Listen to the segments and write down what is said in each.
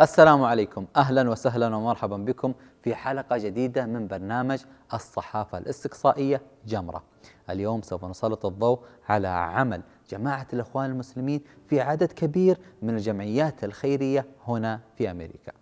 السلام عليكم، أهلا وسهلا ومرحبا بكم في حلقة جديدة من برنامج الصحافة الاستقصائية جمرة. اليوم سوف نسلط الضوء على عمل جماعة الإخوان المسلمين في عدد كبير من الجمعيات الخيرية هنا في أمريكا.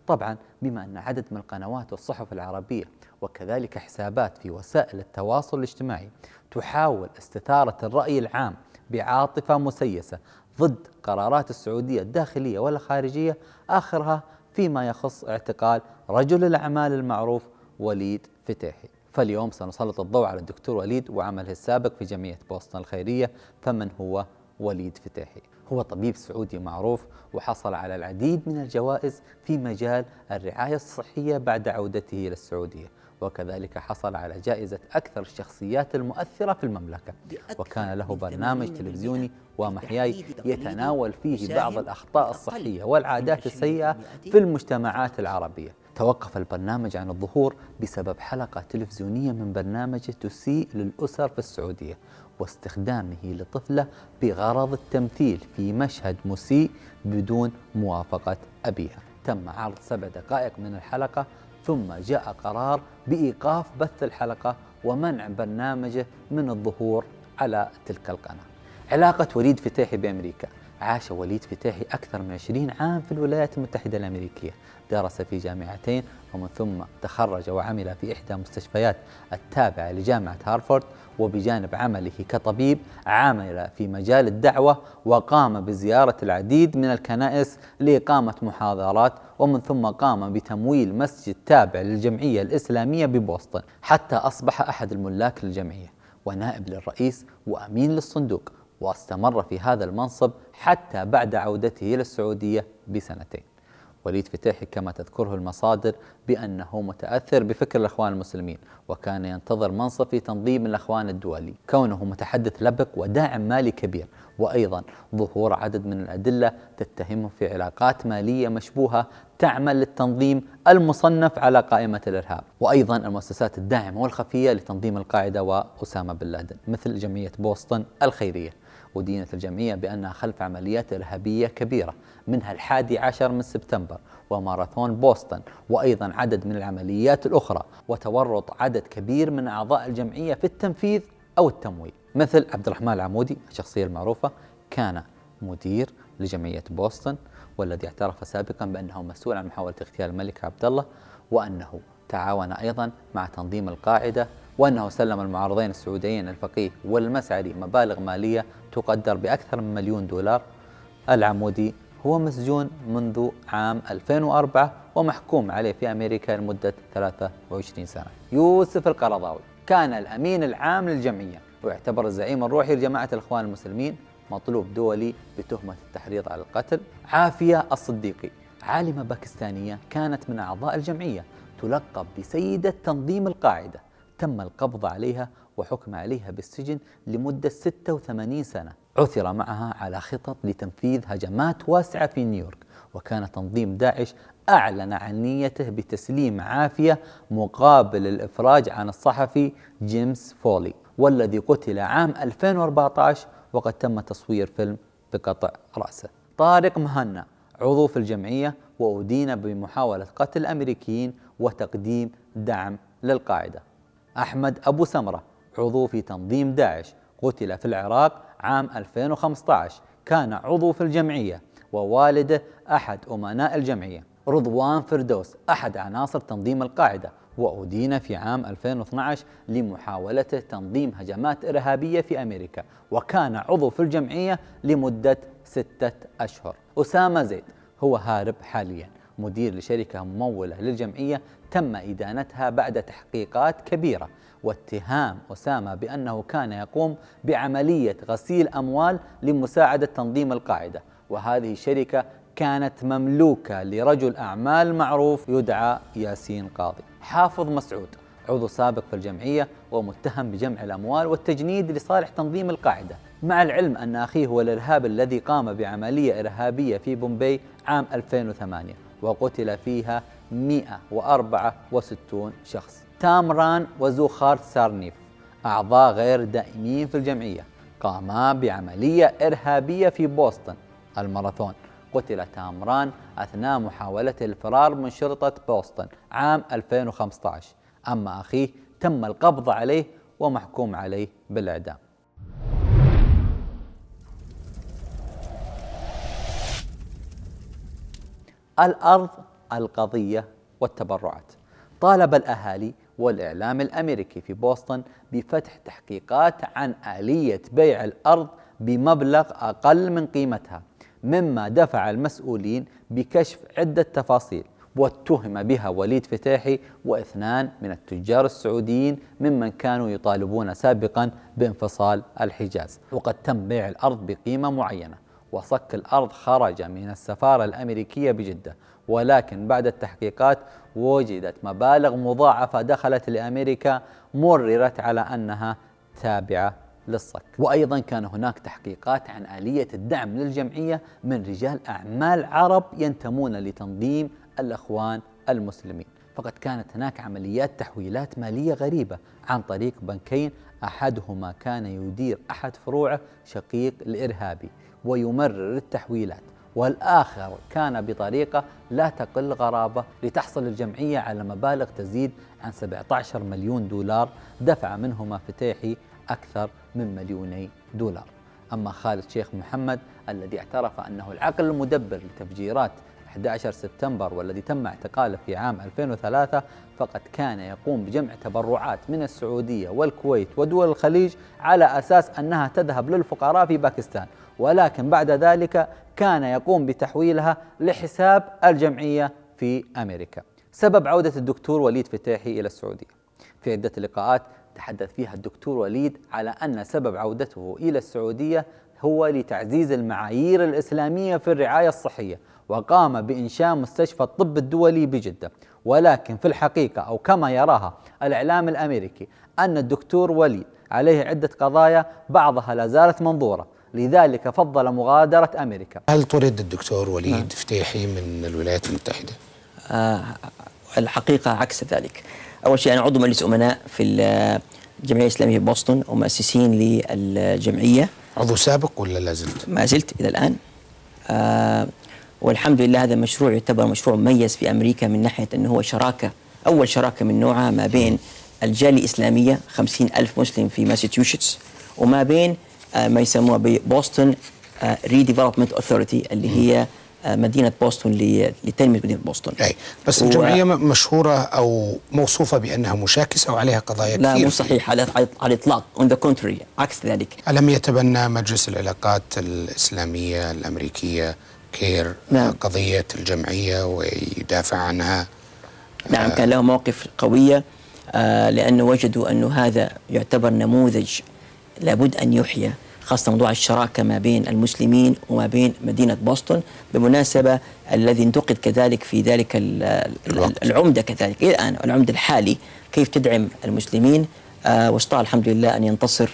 طبعا بما أن عدد من القنوات والصحف العربية وكذلك حسابات في وسائل التواصل الاجتماعي تحاول استثارة الرأي العام بعاطفة مسيسة ضد قرارات السعودية الداخلية والخارجية، آخرها فيما يخص اعتقال رجل الأعمال المعروف وليد فتيحي. فاليوم سنسلط الضوء على الدكتور وليد وعمله السابق في جمعية بوسطن الخيرية. فمن هو وليد فتيحي؟ هو طبيب سعودي معروف وحصل على العديد من الجوائز في مجال الرعاية الصحية بعد عودته إلى السعودية، وكذلك حصل على جائزة أكثر الشخصيات المؤثرة في المملكة، وكان له برنامج تلفزيوني ومحياي يتناول فيه بعض الأخطاء الصحية والعادات السيئة في المجتمعات العربية. توقف البرنامج عن الظهور بسبب حلقة تلفزيونية من برنامجه تسيء للأسر في السعودية واستخدامه لطفلة بغرض التمثيل في مشهد مسيء بدون موافقة أبيها. تم عرض 7 دقائق من الحلقة، ثم جاء قرار بإيقاف بث الحلقة ومنع برنامجه من الظهور على تلك القناة. علاقة وليد فتيحي بأمريكا: عاش وليد فتيحي أكثر من 20 عام في الولايات المتحدة الأمريكية، درس في جامعتين ومن ثم تخرج وعمل في إحدى مستشفيات التابعة لجامعة هارفارد، وبجانب عمله كطبيب عمل في مجال الدعوة وقام بزيارة العديد من الكنائس لإقامة محاضرات، ومن ثم قام بتمويل مسجد تابع للجمعية الإسلامية ببوسطن، حتى أصبح أحد الملاك للجمعية ونائب للرئيس وأمين للصندوق، واستمر في هذا المنصب حتى بعد عودته إلى السعودية ب2 سنين. وليد فتيحي كما تذكره المصادر بأنه متأثر بفكر الإخوان المسلمين، وكان ينتظر منصب في تنظيم الإخوان الدولي، كونه متحدث لبق وداعم مالي كبير، وأيضا ظهور عدد من الأدلة تتهمه في علاقات مالية مشبوهة تعمل للتنظيم المصنف على قائمة الإرهاب، وأيضا المؤسسات الداعمة والخفية لتنظيم القاعدة وأسامة بن لادن مثل جمعية بوسطن الخيرية. ودينت الجمعية بأنها خلف عمليات إرهابية كبيرة، منها 11 من سبتمبر وماراثون بوسطن، وأيضا عدد من العمليات الأخرى، وتورط عدد كبير من أعضاء الجمعية في التنفيذ أو التمويل، مثل عبد الرحمن العمودي الشخصية المعروفة، كان مدير لجمعية بوسطن، والذي اعترف سابقا بأنه مسؤول عن محاولة اغتيال الملك عبد الله، وأنه تعاون أيضا مع تنظيم القاعدة، وأنه سلم المعارضين السعوديين الفقيه والمسعري مبالغ مالية تقدر بأكثر من $1,000,000. العمودي هو مسجون منذ عام 2004 ومحكوم عليه في أمريكا لمدة 23 سنة. يوسف القرضاوي كان الأمين العام للجمعية، ويعتبر الزعيم الروحي لجماعة الإخوان المسلمين، مطلوب دولي بتهمة التحريض على القتل. عافية الصديقي عالمة باكستانية كانت من أعضاء الجمعية، تلقب بسيدة تنظيم القاعدة، تم القبض عليها وحكم عليها بالسجن لمدة 86 سنة. عثر معها على خطط لتنفيذ هجمات واسعة في نيويورك، وكان تنظيم داعش أعلن عن نيته بتسليم عافية مقابل الإفراج عن الصحفي جيمس فولي، والذي قتل عام 2014 وقد تم تصوير فيلم بقطع رأسه. طارق مهنا عضو في الجمعية وأدين بمحاولة قتل أمريكيين وتقديم دعم للقاعدة. أحمد أبو سمرة عضو في تنظيم داعش، قتل في العراق عام 2015، كان عضو في الجمعية ووالده أحد أمناء الجمعية. رضوان فردوس أحد عناصر تنظيم القاعدة، وأدين في عام 2012 لمحاولته تنظيم هجمات إرهابية في أمريكا، وكان عضو في الجمعية لمدة 6 أشهر. أسامة زيد هو هارب حاليا، مدير لشركة ممولة للجمعية تم إدانتها بعد تحقيقات كبيرة، واتهام أسامة بأنه كان يقوم بعملية غسيل أموال لمساعدة تنظيم القاعدة، وهذه الشركة كانت مملوكة لرجل أعمال معروف يدعى ياسين قاضي. حافظ مسعود عضو سابق في الجمعية ومتهم بجمع الأموال والتجنيد لصالح تنظيم القاعدة، مع العلم أن أخيه هو الإرهابي الذي قام بعملية إرهابية في بومبي عام 2008 وقتل فيها 164 شخص. تامران وزوخار سارنيف أعضاء غير دائمين في الجمعية، قاما بعملية إرهابية في بوسطن الماراثون، قتل تامران أثناء محاولته الفرار من شرطة بوسطن عام 2015. أما أخيه تم القبض عليه ومحكوم عليه بالإعدام. الأرض، القضية والتبرعات. طالب الأهالي والإعلام الأمريكي في بوسطن بفتح تحقيقات عن آلية بيع الأرض بمبلغ أقل من قيمتها، مما دفع المسؤولين بكشف عدة تفاصيل، واتهم بها وليد فتاحي واثنان من التجار السعوديين ممن كانوا يطالبون سابقا بانفصال الحجاز. وقد تم بيع الأرض بقيمة معينة، وصك الأرض خرج من السفارة الأمريكية بجدة، ولكن بعد التحقيقات وجدت مبالغ مضاعفة دخلت لأمريكا مررت على أنها تابعة للصك. وأيضا كان هناك تحقيقات عن آلية الدعم للجمعية من رجال أعمال عرب ينتمون لتنظيم الأخوان المسلمين، فقد كانت هناك عمليات تحويلات مالية غريبة عن طريق بنكين، أحدهما كان يدير أحد فروعه شقيق الإرهابي ويمرر التحويلات، والآخر كان بطريقة لا تقل غرابة لتحصل الجمعية على مبالغ تزيد عن 17 مليون دولار دفع منهما فتاحي أكثر من $2 مليون. أما خالد شيخ محمد الذي اعترف أنه العقل المدبر لتفجيرات 11 سبتمبر والذي تم اعتقاله في عام 2003، فقد كان يقوم بجمع تبرعات من السعودية والكويت ودول الخليج على أساس أنها تذهب للفقراء في باكستان، ولكن بعد ذلك كان يقوم بتحويلها لحساب الجمعية في أمريكا. سبب عودة الدكتور وليد فتاحي إلى السعودية. في عدة لقاءات تحدث فيها الدكتور وليد على أن سبب عودته إلى السعودية هو لتعزيز المعايير الإسلامية في الرعاية الصحية، وقام بإنشاء مستشفى الطب الدولي بجدة. ولكن في الحقيقة أو كما يراها الإعلام الأمريكي أن الدكتور وليد عليه عدة قضايا بعضها لا زالت منظورة، لذلك فضل مغادرة أمريكا. هل طرد الدكتور وليد فتاحي من الولايات المتحدة؟ الحقيقة عكس ذلك. أول شيء أنا عضو مجلس أمناء في الجمعية الإسلامية في بوسطن ومؤسسين للجمعية. عضو سابق ولا لا زلت؟ ما زلت إلى الآن. والحمد لله هذا المشروع يعتبر مشروع مميز في أمريكا من ناحية أنه هو شراكة، أول شراكة من نوعها ما بين الجالية الإسلامية 50,000 مسلم في ماساتشوستس وما بين ما يسموها ببوسطن ريديفلوبمنت أوثوريتي اللي هي مدينة بوسطن لتنمية مدينة بوسطن. أي بس الجمعية مشهورة أو موصوفة بأنها مشاكسة أو عليها قضايا كثير. لا مو صحيح على الإطلاق، on the contrary عكس ذلك. ألم يتبنى مجلس العلاقات الإسلامية الأمريكية كير قضية الجمعية ويدافع عنها؟ نعم كان له مواقف قوية لأنه وجدوا أنه هذا يعتبر نموذج لابد أن يحيى، خاصة موضوع الشراكة ما بين المسلمين وما بين مدينة بوسطن. بالمناسبة الذي انتقد كذلك في ذلك العمدة كذلك إلى الآن العمدة الحالي كيف تدعم المسلمين، واستطاع الحمد لله أن ينتصر.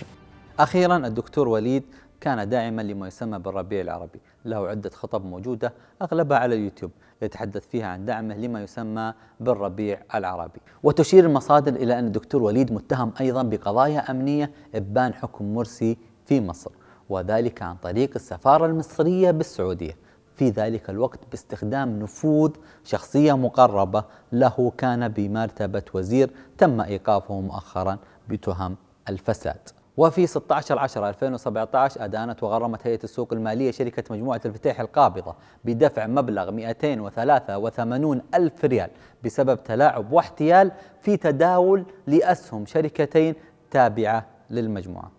أخيرا الدكتور وليد كان داعما لما يسمى بالربيع العربي، له عدة خطب موجودة أغلبها على اليوتيوب يتحدث فيها عن دعمه لما يسمى بالربيع العربي. وتشير المصادر إلى أن الدكتور وليد متهم أيضا بقضايا أمنية إبان حكم مرسي في مصر، وذلك عن طريق السفارة المصرية بالسعودية، في ذلك الوقت باستخدام نفوذ شخصية مقربة له كان بمرتبة وزير تم إيقافه مؤخرا بتهم الفساد. وفي 16/10/2017 أدانت وغرمت هيئة السوق المالية شركة مجموعة الفتاح القابضة بدفع مبلغ 283 ألف ريال بسبب تلاعب واحتيال في تداول لأسهم شركتين تابعة للمجموعة.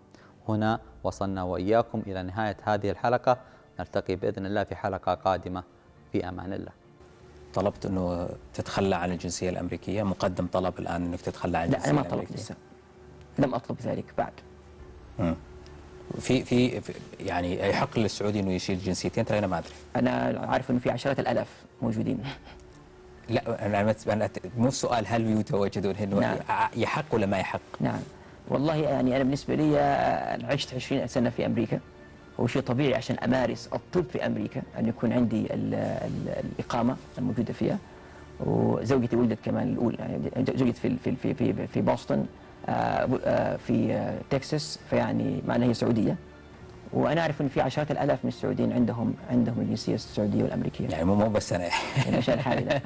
هنا وصلنا وإياكم إلى نهاية هذه الحلقة، نلتقي بإذن الله في حلقة قادمة، في أمان الله. طلبت أنه تتخلى عن الجنسية الأمريكية، مقدم طلب الآن أنك تتخلى عن الجنسية الأمريكية. لا أنا ما طلبت لسه، لم أطلب ذلك بعد. في يعني يحق للسعودي انه يشيل جنسيتين؟ ترى انا ما ادري. انا عارف انه في عشرات الالاف موجودين. لا انا مو السؤال هل يتواجدون هنا. نعم. يحق ولا ما يحق؟ نعم والله يعني انا بالنسبه لي عشت 20 سنه في امريكا، هو شيء طبيعي عشان امارس الطب في امريكا ان يكون عندي الاقامه الموجوده فيها. وزوجتي ولدت كمان الاولى، يعني زوجتي في بوسطن في تكساس، فيعني معناها هي سعودية وانا اعرف ان في عشرات الالاف من السعوديين عندهم الجنسيه السعوديه والامريكيه. يعني مو بس انا يعني عشان الحالي لا.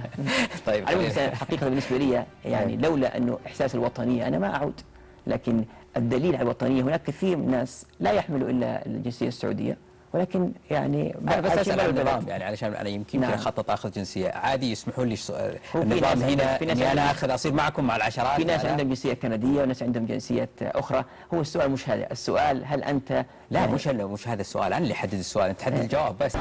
طيب على الحقيقه بالنسبه لي يعني لولا انه احساس الوطنيه انا ما اعود، لكن الدليل على الوطنيه هناك كثير من الناس لا يحملوا الا الجنسيه السعوديه، ولكن يعني انا بس عايشين اسال عن برا البلد. النظام، يعني علشان انا يمكن نعم. اخطط اخذ جنسيه عادي، يسمحوا لي هو في النظام ناس هنا في ناس اني انا عندهم- اخذ اصير معكم مع العشرات؟ في ناس آلاف؟ عندهم جنسيه كنديه وناس عندهم جنسيه اخرى. هو السؤال مش هذا، السؤال هل انت لا مش هذا السؤال، انا اللي احدد السؤال، انت تحدد الجواب بس.